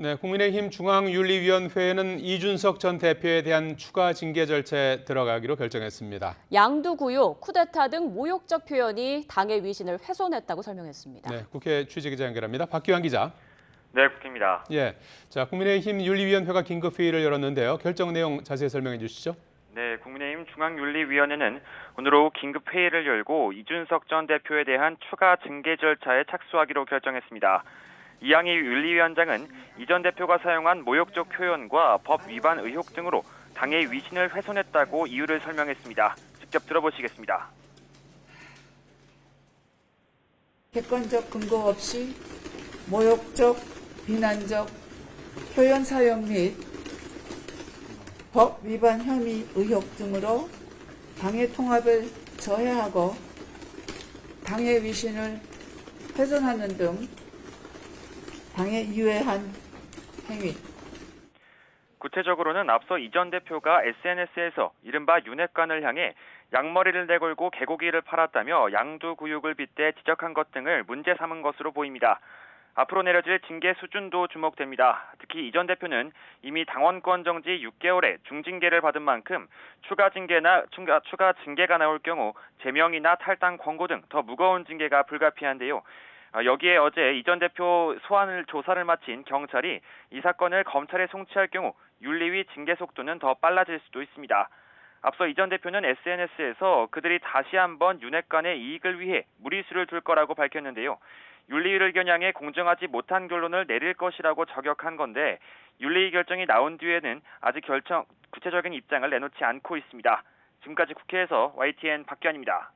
네, 국민의힘 중앙윤리위원회는 이준석 전 대표에 대한 추가 징계 절차에 들어가기로 결정했습니다. 양두구요, 쿠데타 등 모욕적 표현이 당의 위신을 훼손했다고 설명했습니다. 네, 국회 취재기자 연결합니다. 박기환 기자. 네, 국회입니다. 예, 자 국민의힘 윤리위원회가 긴급회의를 열었는데요. 결정 내용 자세히 설명해 주시죠. 네, 국민의힘 중앙윤리위원회는 오늘 오후 긴급회의를 열고 이준석 전 대표에 대한 추가 징계 절차에 착수하기로 결정했습니다. 이양희 윤리위원장은 이 전 대표가 사용한 모욕적 표현과 법 위반 의혹 등으로 당의 위신을 훼손했다고 이유를 설명했습니다. 직접 들어보시겠습니다. 객관적 근거 없이 모욕적, 비난적 표현 사용 및 법 위반 혐의 의혹 등으로 당의 통합을 저해하고 당의 위신을 훼손하는 등 당에 유해한 행위. 구체적으로는 앞서 이 전 대표가 SNS에서 이른바 윤핵관을 향해 양머리를 내걸고 개고기를 팔았다며 양두구육을 빗대 지적한 것 등을 문제 삼은 것으로 보입니다. 앞으로 내려질 징계 수준도 주목됩니다. 특히 이 전 대표는 이미 당원권 정지 6개월의 중징계를 받은 만큼 추가 징계가 나올 경우 제명이나 탈당 권고 등 더 무거운 징계가 불가피한데요. 여기에 어제 이 전 대표 소환을 조사를 마친 경찰이 이 사건을 검찰에 송치할 경우 윤리위 징계 속도는 더 빨라질 수도 있습니다. 앞서 이 전 대표는 SNS에서 그들이 다시 한번 윤핵관의 이익을 위해 무리수를 둘 거라고 밝혔는데요. 윤리위를 겨냥해 공정하지 못한 결론을 내릴 것이라고 저격한 건데 윤리위 결정이 나온 뒤에는 아직 구체적인 입장을 내놓지 않고 있습니다. 지금까지 국회에서 YTN 박기환입니다.